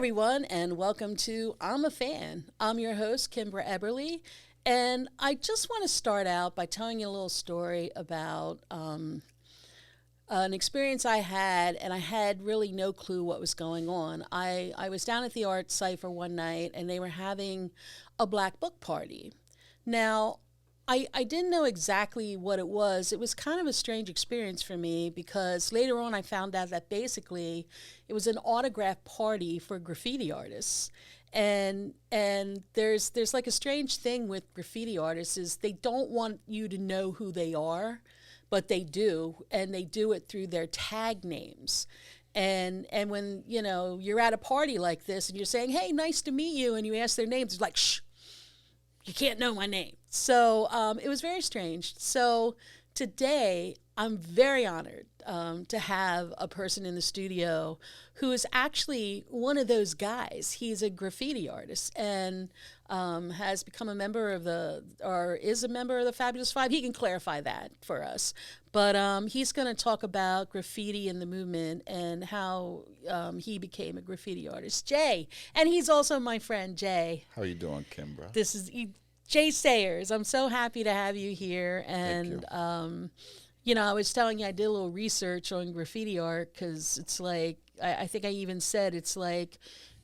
everyone, and welcome to I'm a Fan. I'm your host, Kimbra Eberly, and I just want to start out by telling you a little story about an experience I had, and I had really no clue what was going on. I was down at the art cipher one night, and they were having a black book party. Now, I didn't know exactly what it was. It was kind of a strange experience for me because later on I found out that basically it was an autograph party for graffiti artists. And there's like a strange thing with graffiti artists is they don't want you to know who they are, but they do, and they do it through their tag names. And when you're at a party like this and you're saying, "Hey, nice to meet you," and you ask their names, it's like, "Shh, you can't know my name." So it was very strange. So today, I'm very honored to have a person in the studio who is actually one of those guys. He's a graffiti artist and has become a member of or is a member of the Fabulous Five. He can clarify that for us. But he's going to talk about graffiti and the movement and how he became a graffiti artist. Jay, and he's also my friend, Jay. How you doing, Kimbra? This is Jay Sayers. I'm so happy to have you here. Thank And, you. I was telling you I did a little research on graffiti art because it's like, I think I even said it's like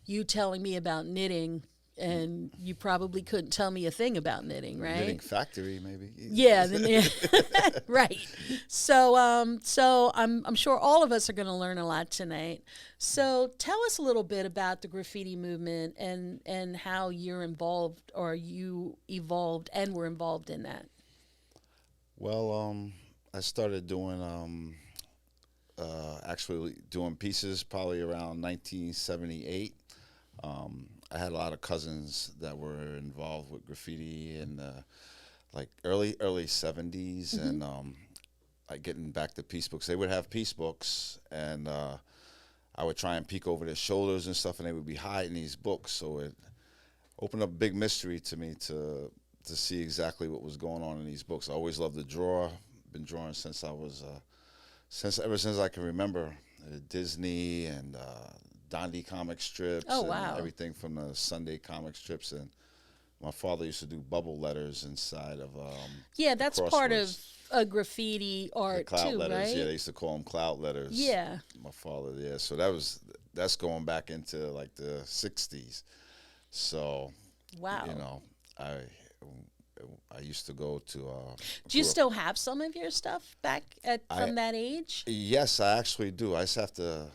you telling me about knitting and you probably couldn't tell me a thing about knitting, right? Knitting factory, maybe. Yeah, right. So I'm sure all of us are going to learn a lot tonight. So tell us a little bit about the graffiti movement and how you're involved or you evolved and were involved in that. Well, I started doing actually doing pieces probably around 1978. I had a lot of cousins that were involved with graffiti in like early 70s, and like getting back to piece books. They would have piece books, and I would try and peek over their shoulders and stuff, and they would be hiding these books. So it opened up a big mystery to me to see exactly what was going on in these books. I always loved to draw. Been drawing since I was ever since I can remember. Disney and Dondi comic strips. Oh, and wow. everything from the Sunday comic strips, and my father used to do bubble letters inside of Yeah, that's part of crosswords. a graffiti The art cloud too, letters, right? yeah, they used to call them cloud letters. Yeah. My father, yeah. So that's going back into like the '60s. So Wow. I I used to go to. Do you grew up- still have some of your stuff back I from that age? Yes, I actually do. I just have to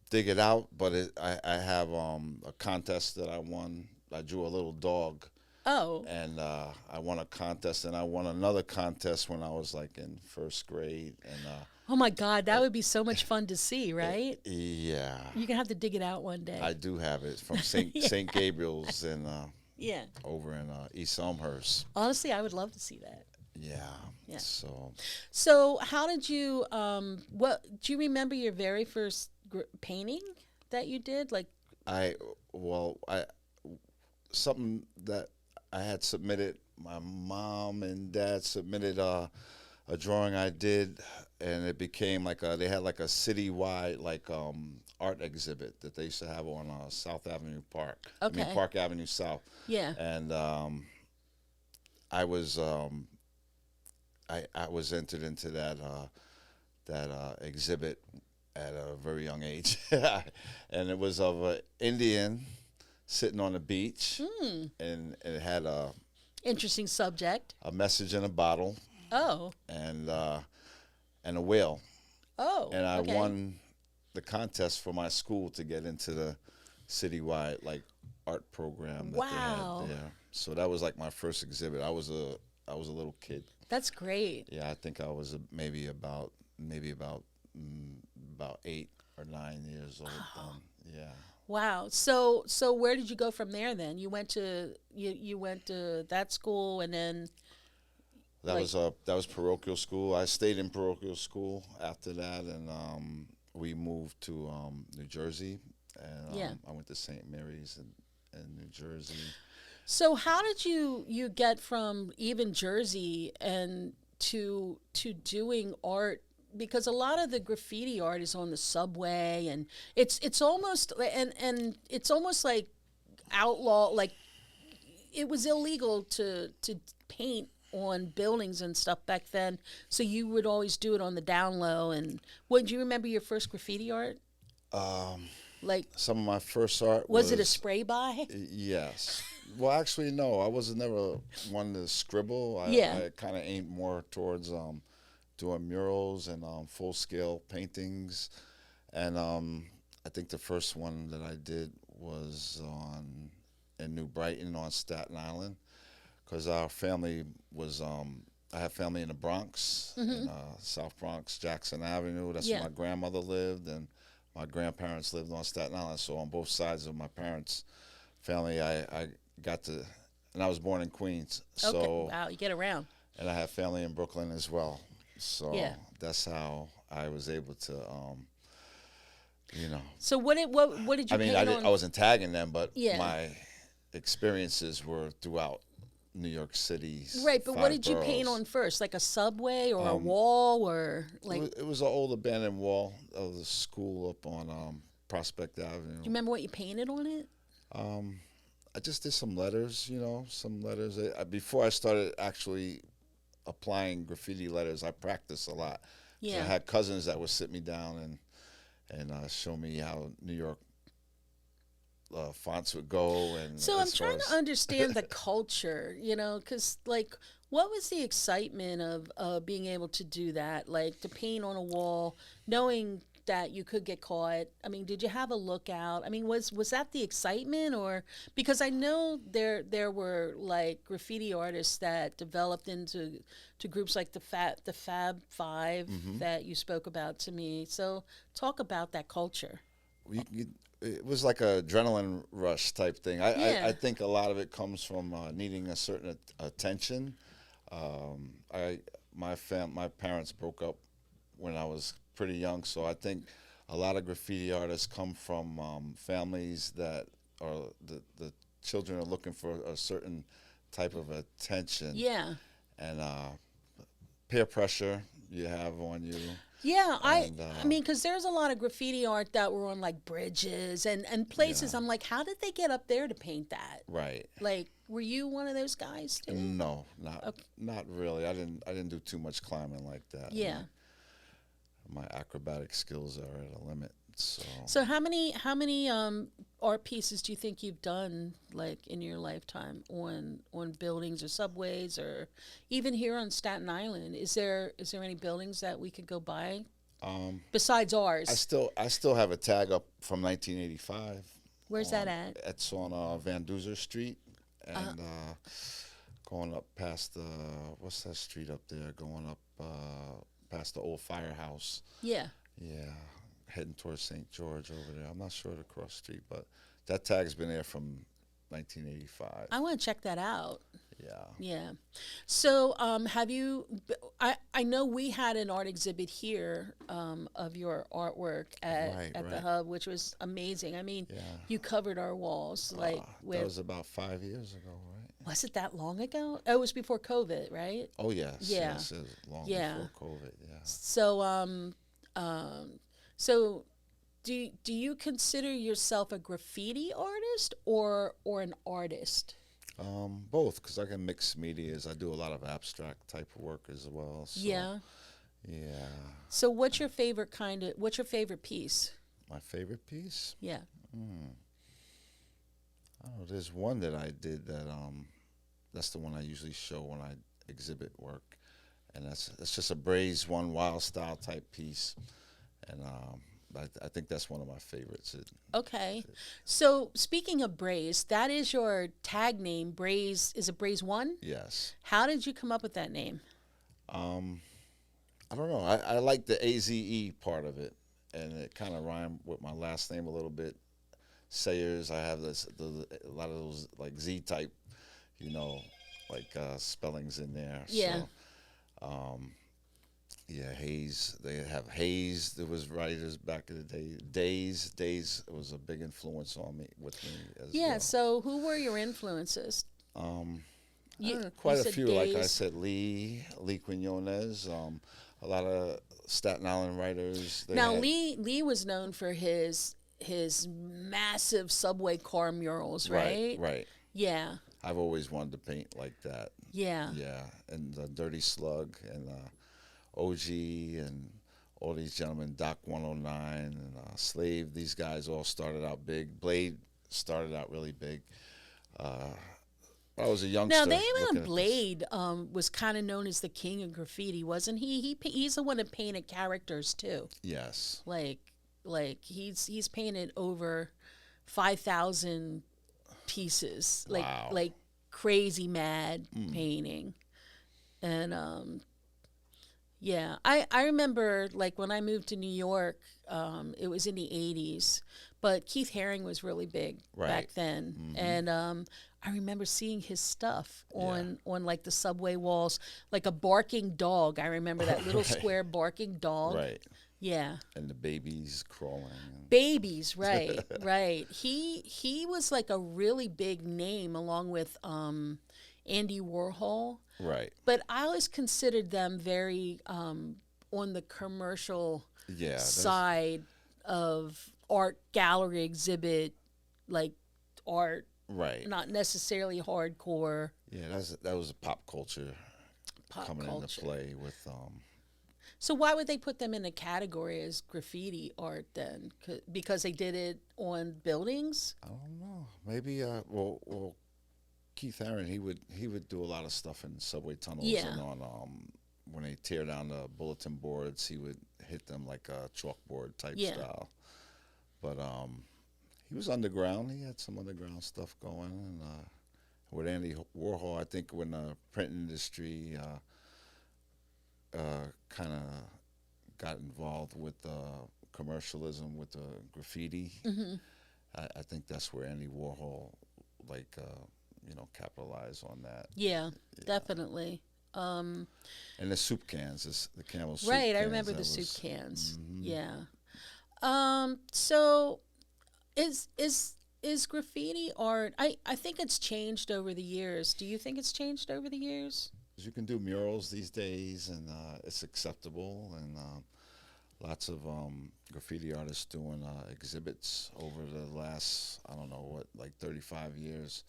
dig it out, but I have a contest that I won. I drew a little dog, Oh, and I won a contest, and I won another contest when I was like in first grade, and oh my God, that would be so much fun to see, right? yeah, You're gonna have to dig it out one day. I do have it from Saint Yeah. Saint Gabriel's in Yeah. over in East Elmhurst. Honestly, I would love to see that. Yeah. Yeah. So So, how did you? What do you remember your very first painting that you did? Like, I well I something that I had submitted. My mom and dad submitted a drawing I did, and it became like they had like a citywide like art exhibit that they used to have on South Avenue Park. I mean Okay. Park Avenue South, yeah. and I was I was entered into that exhibit at a very young age, and it was of an Indian sitting on the beach, Hmm. and it had Interesting subject. a message in a bottle Oh. and a whale, Oh. and I okay. won the contest for my school to get into the citywide like art program that Wow. they had there. So that was like my first exhibit. I was a little kid. That's great. Yeah, I think I was maybe about 8 or 9 years old. Yeah. Wow. So where did you go from there then? You went to that school and then Like- That was parochial school. I stayed in parochial school after that, and we moved to New Jersey, and Yeah. I went to St. Mary's in New Jersey. so how did you get from even Jersey and to doing art because a lot of the graffiti art is on the subway, and it's almost and it's almost like outlaw, like it was illegal to paint on buildings and stuff back then. So you would always do it on the down low. And what, do you remember your first graffiti art? Um, Like, some of my first art was it a spray by? Yes. Well, actually, no. I was never one to scribble. Yeah. I kind of aimed more towards doing murals and full scale paintings. And I think the first one that I did was in New Brighton on Staten Island, because our family was. I have family in the Bronx, in South Bronx, Jackson Avenue. That's Yeah. where my grandmother lived, and my grandparents lived on Staten Island. So on both sides of my parents' family, I got to, and I was born in Queens. Okay. So, Wow, you get around. and I have family in Brooklyn as well. So Yeah. that's how I was able to, you know. So what did you I mean, paint on? I wasn't tagging them, but Yeah. my experiences were throughout New York City's Right, but what 5 did you paint boroughs. on first? Like a subway or a wall, or like? It was an old abandoned wall of the school up on Prospect Avenue. Do you remember what you painted on it? I just did some letters, some letters. Before I started actually applying graffiti letters, I practiced a lot. So Yeah. I had cousins that would sit me down and show me how New York fonts would go. And So I'm as far trying to as- understand the culture, because like, what was the excitement of being able to do that, like to paint on a wall, knowing that you could get caught? I mean, did you have a lookout? I mean, was that the excitement, or because I know there were like graffiti artists that developed into groups like the Fab 5 that you spoke about to me. So talk about that culture. it was like a adrenaline rush type thing. Yeah. I think a lot of it comes from needing a certain attention. My parents broke up when I was pretty young, so I think a lot of graffiti artists come from families that are the children are looking for a certain type of attention. Yeah. And peer pressure you have on you. Yeah, And, I mean, because there's a lot of graffiti art that were on like bridges and places. Yeah. I'm like, how did they get up there to paint that? Right. Like, were you one of those guys too? No, Okay. not really. I didn't do too much climbing like that. Yeah. My acrobatic skills are at a limit. So So how many art pieces do you think you've done like in your lifetime on buildings or subways, or even here on Staten Island? Is there any buildings that we could go by besides ours? I still have a tag up from 1985. Where's that at? It's on Van Duzer Street, and going up past what's that street up there? Going up past the old firehouse. Yeah. Yeah, heading towards St. George over there. I'm not sure the cross street, but that tag's been there from 1985. I want to check that out. Yeah. Yeah. So, have you? I know we had an art exhibit here of your artwork Right, at the right. Hub, which was amazing. I mean, Yeah. you covered our walls like with. That was about 5 years ago, right? Was it that long ago? Oh, it was before COVID, right? Oh yes. Yeah. Yes, it was long Yeah. before COVID. Yeah. So, do you consider yourself a graffiti artist or an artist? Both, because I can mix medias. I do a lot of abstract type of work as well. So, Yeah. Yeah. So, what's your favorite piece? My favorite piece? Yeah. I don't know. There's one that I did that that's the one I usually show when I exhibit work, and that's just a Braze One Wild style type piece, and I think that's one of my favorites. Okay. So, speaking of Braze, that is your tag name. Braze, is it Braze One? Yes. How did you come up with that name? I don't know. I like the AZE part of it, and it kind of rhymed with my last name a little bit. Sayers. I have a lot of those like Z type, like spellings in there. Yeah. So, yeah, Hayes. They have Hayes. There was writers back in the day. Days was a big influence on me as Yeah. well. So, who were your influences? Quite you a said few, like I Days. said, Lee Quinones, a lot of Staten Island writers. They Now had, Lee was known for his massive subway car murals, right? right. Yeah, I've always wanted to paint like that. yeah, Yeah, and Dirty Slug and OG and all these gentlemen, Doc 109 and Slave. These guys all started out big. Blade started out really big. I was a youngster. Now, looking David at this. Blade was kind of known as the king of graffiti, wasn't he? He's the one that painted characters too. Yes. Like he's painted over 5,000 pieces. Wow. Like crazy mad painting, and yeah, I remember like when I moved to New York, it was in the 80s, but Keith Haring was really big back Right. then. And I remember seeing his stuff on like the subway walls, like a barking dog. I remember that little Right. square barking dog. Right. Yeah. And the babies crawling. And Babies, right, right. He was like a really big name along with Andy Warhol. right. But I always considered them very on the commercial Yeah. That's- side of art gallery exhibit, like art, Right. not necessarily hardcore Yeah. That was a pop culture pop coming culture. into play with. So why would they put them in a category as graffiti art then? Because they did it on buildings? I don't know. Maybe. Well, Keith Haring, he would do a lot of stuff in subway tunnels Yeah. and on when they tear down the bulletin boards, he would hit them like a chalkboard type Yeah. style. But he was underground. He had some underground stuff going, and with Andy Warhol, I think when the print industry kind of got involved with commercialism with the graffiti, I think that's where Andy Warhol capitalized on that. Yeah, definitely. And the soup cans, the Camel soup Right, cans. I remember the that soup was- cans. Yeah. So is graffiti art? I think it's changed over the years. Do you think it's changed over the years? You can do murals these days, and it's acceptable, and lots of graffiti artists doing exhibits over the last, I don't know, 35 years.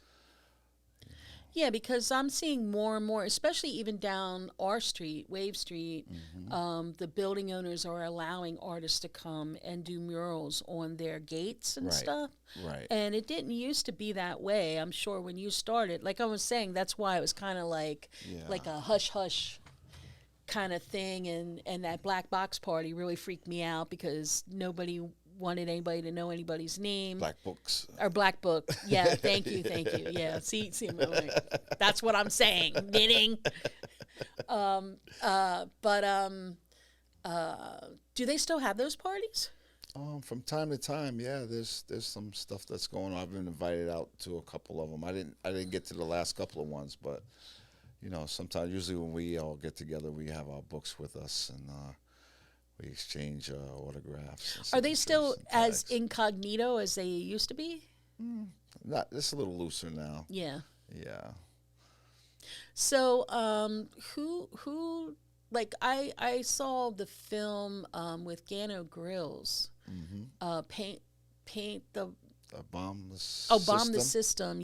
Yeah, because I'm seeing more and more, especially even down our street, Wave Street, the building owners are allowing artists to come and do murals on their gates and Right. stuff. Right. And it didn't used to be that way. I'm sure when you started, like I was saying, that's why it was kind of like a hush hush kind of thing. And that black box party really freaked me out because nobody wanted anybody to know anybody's name. Black books. Or black book. Yeah, thank you. Yeah, see, that's what I'm saying. Knitting. Do they still have those parties? From time to time, yeah. There's some stuff that's going on. I've been invited out to a couple of them. I didn't get to the last couple of ones, but sometimes, usually when we all get together, we have our books with us and we exchange autographs. And Are they signatures still and as tags. incognito as they used to be? Not. It's a little looser now. Yeah. Yeah. So, who like I saw the film with Gano Grills. Paint the Bomb the bomb the system.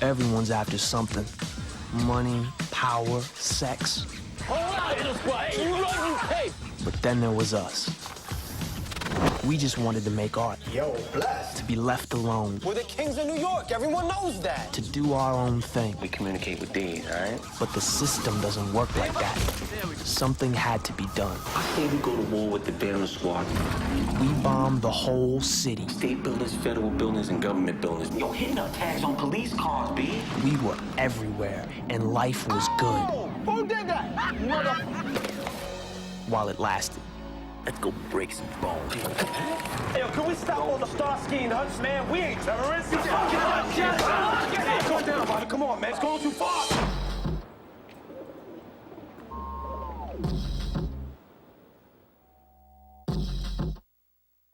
Everyone's after something. Money, power, sex. But then there was us. We just wanted to make art. Yo, bless. To be left alone. We're the kings of New York. Everyone knows that. To do our own thing. We communicate with these, all right? But the system doesn't work like that. Something had to be done. I say we go to war with the Baylor Squad. We bombed the whole city. State buildings, federal buildings, and government buildings. Yo, hitting up tags on police cars, B. We were everywhere, and life was good Who did that? while it lasted. Let's go break some bones. Hey, yo, can we stop all the Starsky and Hutch, man? We ain't terrorists. Calm down, Bobby. Come on, man. It's going too far.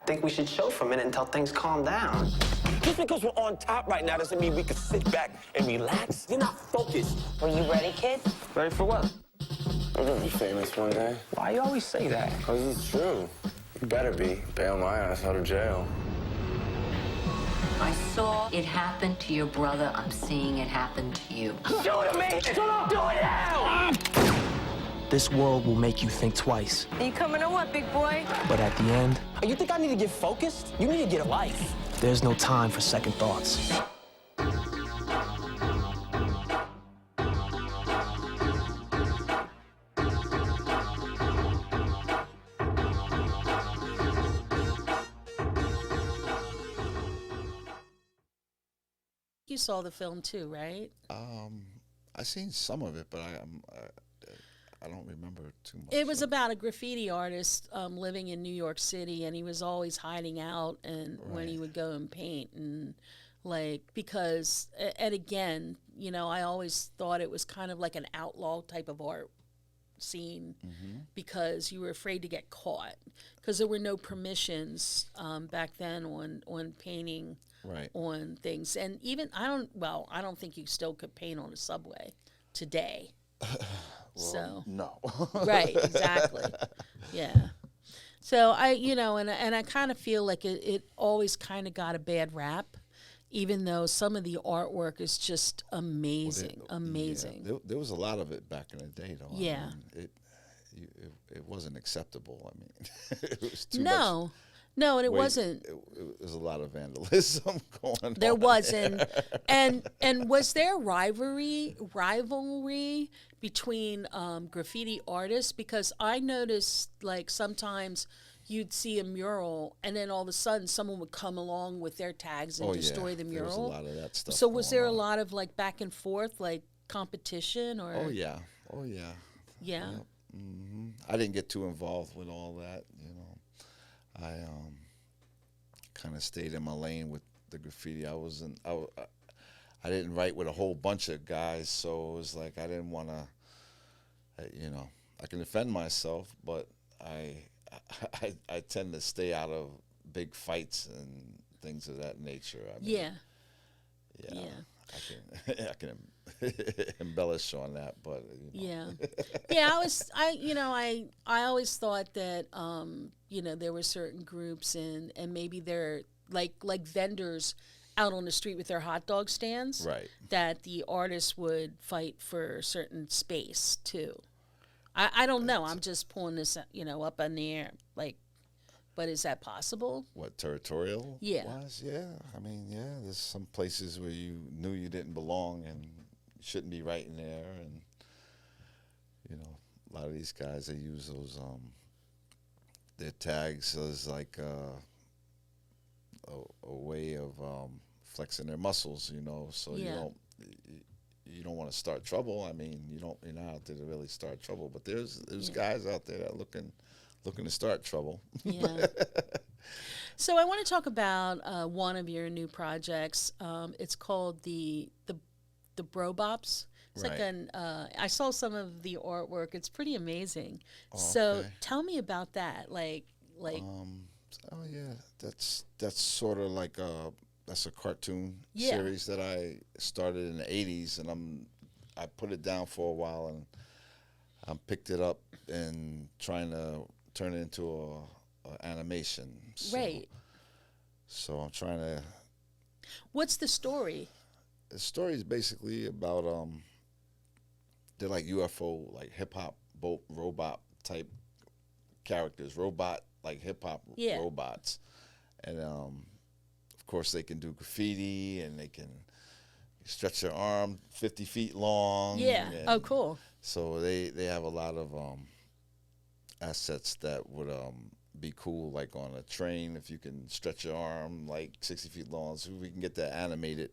I think we should chill for a minute until things calm down. Just because we're on top right now doesn't mean we can sit back and relax. You're not focused. Are you ready, kid? Ready for what? I'm gonna be famous one day. Why you always say that? Cause it's true. You better be. Bail my ass out of jail. I saw it happen to your brother. I'm seeing it happen to you. Do it to me! Do it now! This world will make you think twice, Are you coming or what, big boy? but at the end, You think I need to get focused? You need to get a life. there's no time for second thoughts. You saw the film too, right? I seen some of it, but I don't remember too much. It was about a graffiti artist living in New York City, and he was always hiding out, and when he would go and paint, and like because, and again, you know, I always thought it was kind of like an outlaw type of art scene because you were afraid to get caught because there were no permissions back then on painting Right. on things, and even I don't think you still could paint on a subway today. So No. right, exactly. Yeah. So I, you know, and I kind of feel like it always kind of got a bad rap, even though some of the artwork is just amazing, amazing. Yeah, there was a lot of it back in the day, though. Yeah. I mean, it wasn't acceptable. I mean, it was too much. No, and it Wait, wasn't. It was a lot of vandalism going on. There was, and was there rivalry between graffiti artists? Because I noticed like sometimes you'd see a mural, and then all of a sudden someone would come along with their tags and destroy the mural. There was a lot of that stuff. So was going there a on. lot of like back and forth, like competition, or? Oh yeah. Yeah. I didn't get too involved with all that. You know, I kind of stayed in my lane with the graffiti. I didn't write with a whole bunch of guys, so it was like I didn't want to. You know, I can defend myself, but I tend to stay out of big fights and things of that nature. I mean, Yeah. I can embellish on that, but you know. Yeah. I always thought that you know, there were certain groups and maybe they're like vendors out on the street with their hot dog stands, Right. that the artists would fight for certain space too. I don't know. I'm just pulling this, you know, up in the air, like, but is that possible? What, territorial? Yeah. Wise? Yeah. I mean, yeah, there's some places where you knew you didn't belong and shouldn't be right in there. And, you know, a lot of these guys, they use those, their tags as like a way of flexing their muscles, you know, so Yeah. you don't want to start trouble. I mean, you're not out there to really start trouble, but there's guys out there that looking to start trouble. Yeah. So I want to talk about one of your new projects. It's called the Brobops. It's like Right. I saw some of the artwork. It's pretty amazing. So okay. tell me about that. Like Oh yeah, that's sort of like that's a cartoon Yeah. series that I started in the '80s, and I put it down for a while, and I picked it up and trying to turn it into a animation. So, right. So I'm trying to. What's the story? The story is basically about they're like UFO, like hip hop robot type characters, like hip hop Yeah. robots, and of course they can do graffiti and they can stretch their arm 50 feet long. Yeah. and Oh, cool. So they have a lot of assets that would be cool, like on a train if you can stretch your arm like 60 feet long. So we can get that animated,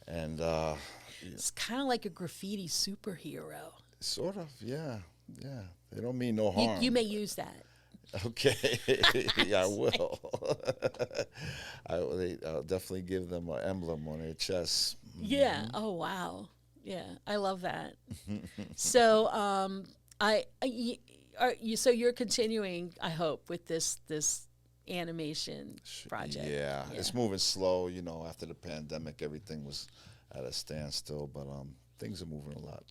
and It's kind of like a graffiti superhero. sort of, yeah. They don't mean no harm. You may use that. Okay, yeah, I will. I'll definitely give them an emblem on their chest. Yeah. Oh, wow. Yeah, I love that. So, so you're continuing, I hope, with this animation project. Yeah, it's moving slow. You know, after the pandemic, everything was at a standstill, but things are moving a lot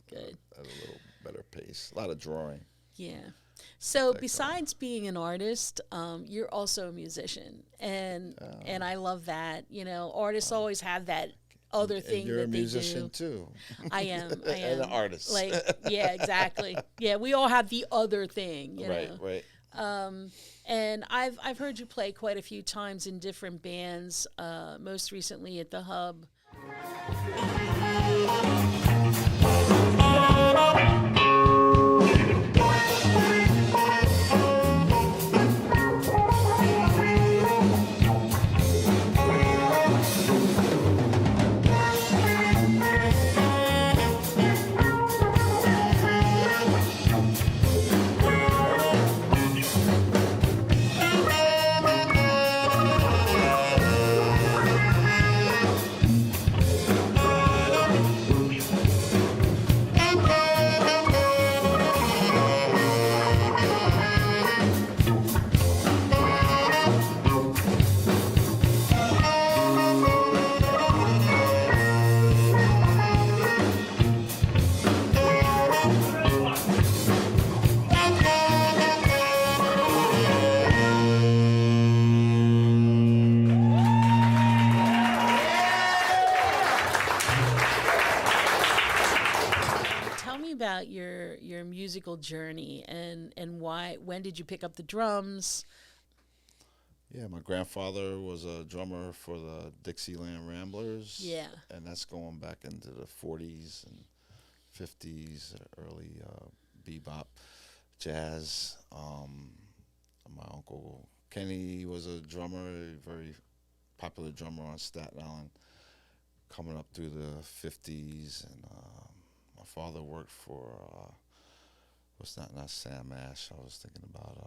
Good. at a little better pace. A lot of drawing. Yeah. So besides being an artist, you're also a musician, and I love that. You know, artists always have that other thing And you're that a they musician do. too. I am. And an artist. Like, yeah, exactly. Yeah, we all have the other thing. You Right, know? right. And I've heard you play quite a few times in different bands. Most recently at the Hub. Tell me about your musical journey and when did you pick up the drums? Yeah, my grandfather was a drummer for the Dixieland Ramblers. Yeah. And that's going back into the 40s and 50s, early bebop, jazz. My uncle Kenny was a drummer, a very popular drummer on Staten Island, coming up through the 50s. And my father worked for, not Sam Ash, I was thinking about,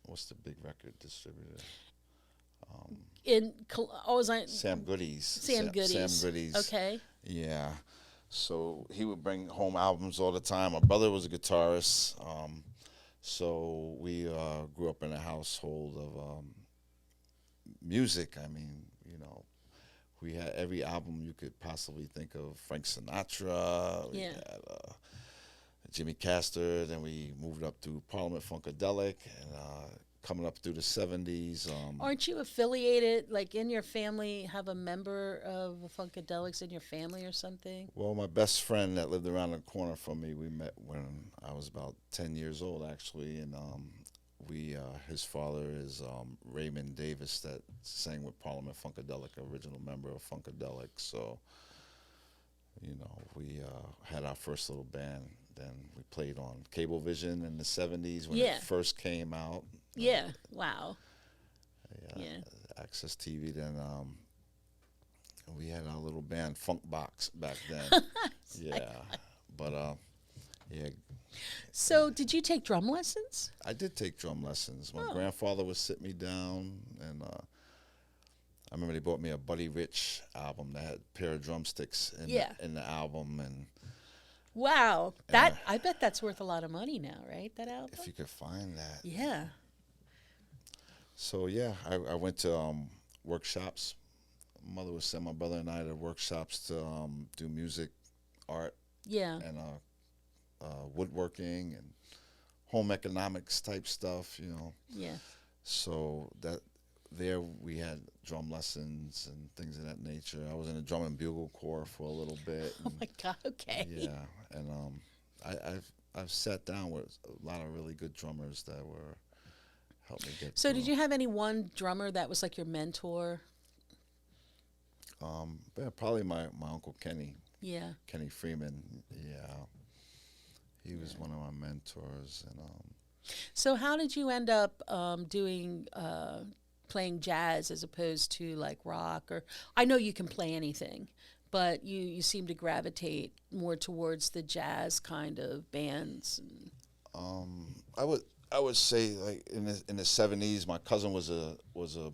what's the big record distributor? Sam Goodies. Sam Goodies. Sam Goodies. Okay. Yeah. So he would bring home albums all the time. My brother was a guitarist. So we grew up in a household of music. I mean, you know, we had every album you could possibly think of. Frank Sinatra. We had Jimmy Castor. Then we moved up to Parliament Funkadelic. And coming up through the 70s. Aren't you affiliated, like in your family, have a member of Funkadelics in your family or something? Well, my best friend that lived around the corner from me, we met when I was about 10 years old, actually, and his father is Raymond Davis that sang with Parliament Funkadelic, original member of Funkadelic. So, you know, we had our first little band. Then we played on Cablevision in the 70s when it first came out. Yeah. Wow. Yeah. Access TV. Then we had our little band Funk Box back then. Yeah. But yeah. So did you take drum lessons? I did take drum lessons. My grandfather would sit me down, and I remember they bought me a Buddy Rich album that had a pair of drumsticks in the album, and wow, I bet that's worth a lot of money now, right? That album. if you could find that. Yeah. So yeah, I went to workshops. My mother would send my brother and I to workshops to do music, art, and woodworking and home economics type stuff, you know. Yeah. So there we had drum lessons and things of that nature. I was in a drum and bugle corps for a little bit. Oh my God. Okay. Yeah, and I've sat down with a lot of really good drummers that were helped me get. So did you have any one drummer that was like your mentor? Yeah, probably my uncle Kenny. Yeah. Kenny Freeman. Yeah, he was one of my mentors, and So how did you end up playing jazz as opposed to like rock? Or I know you can play anything, but you seem to gravitate more towards the jazz kind of bands. I would say like in the 70s, my cousin was a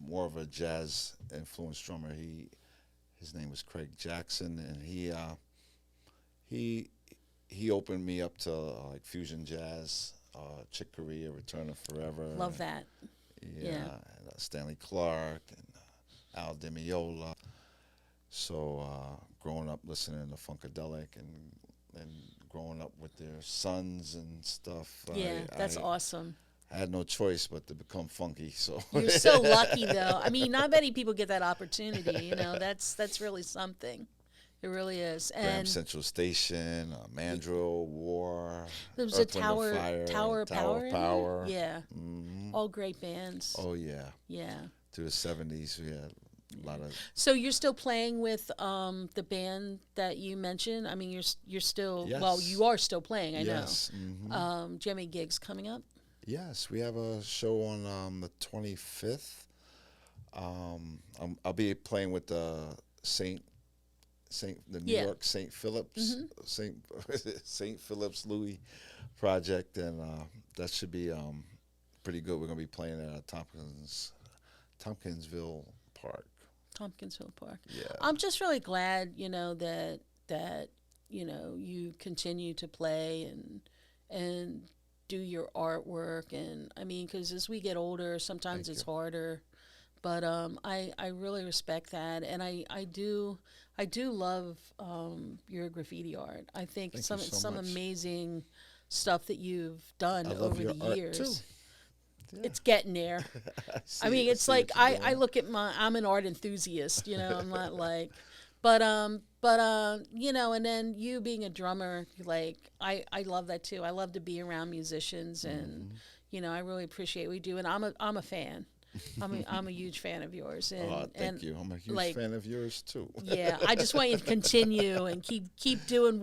more of a jazz influenced drummer. His name was Craig Jackson, and he opened me up to like fusion jazz, Chick Corea, Return of Forever. Love that. Yeah. And, Stanley Clark and Al Di Meola. So growing up listening to Funkadelic and growing up with their sons and stuff. Yeah, that's I awesome. had no choice but to become funky. So You're so lucky, though. I mean, not many people get that opportunity. You know, that's really something. It really is. Graham And Central Station, Mandrill, War, there was Earth, a Wind and Fire, Tower of Power. in there? Power. Yeah. All great bands. Oh yeah, Yeah. through the 70s we had a lot of. So you're still playing with the band that you mentioned? I mean, you're still well, Yes. you are still playing. I Yes. know. Do you have any gigs coming up? Yes, we have a show on the 25th. I'll be playing with the New Yeah. York St. Phillips St. Phillips Louis project, and that should be pretty good. We're gonna be playing at Tompkinsville Park. Tompkinsville Park. Yeah. I'm just really glad, you know, that you know you continue to play and do your artwork, and I mean, because as we get older, sometimes it's harder. But I really respect that, and I do love your graffiti art. I think Thank you so some much. amazing stuff that you've done I love over your the art, years. too. It's getting there. I mean, it's like I look at I'm an art enthusiast, you know. I'm not like, but you know, and then you being a drummer, like I love that too. I love to be around musicians, and you know, I really appreciate what we do, and I'm a fan. I'm a huge fan of yours. And, Oh, thank you. I'm a huge fan of yours too. Yeah, I just want you to continue and keep doing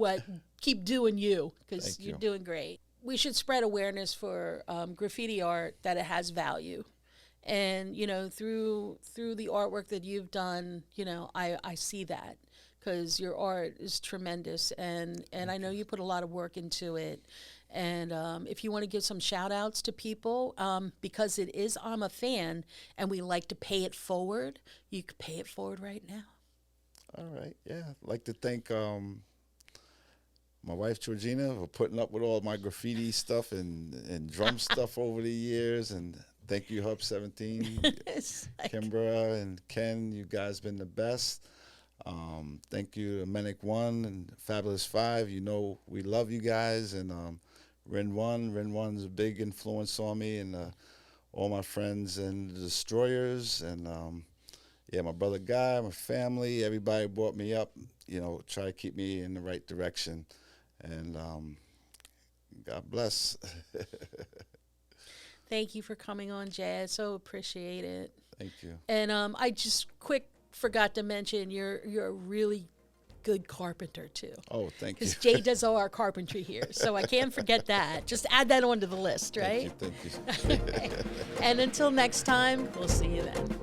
you, because Thank you're you. doing great. We should spread awareness for graffiti art, that it has value, and you know, through the artwork that you've done, you know, I see that, because your art is tremendous, and I know you put a lot of work into it. And if you want to give some shout outs to people, because it is I'm a Fan, and we like to pay it forward, you could pay it forward right now. All right. Yeah. I'd like to thank my wife Georgina for putting up with all my graffiti stuff and drum stuff over the years, and thank you Hub 17, It's like- Kimbra and Ken. You guys been the best. Thank you to Menic One and Fabulous Five. You know we love you guys, and Ren One's a big influence on me, and all my friends and the Destroyers, and yeah, my brother Guy, my family, everybody brought me up. You know, try to keep me in the right direction, and God bless. Thank you for coming on, Jazz. So appreciate it. Thank you. And I just forgot to mention you're a really good carpenter too. Oh, thank you. Because Jay does all our carpentry here, so I can't forget that. Just add that onto the list, right? Thank you. And until next time, we'll see you then.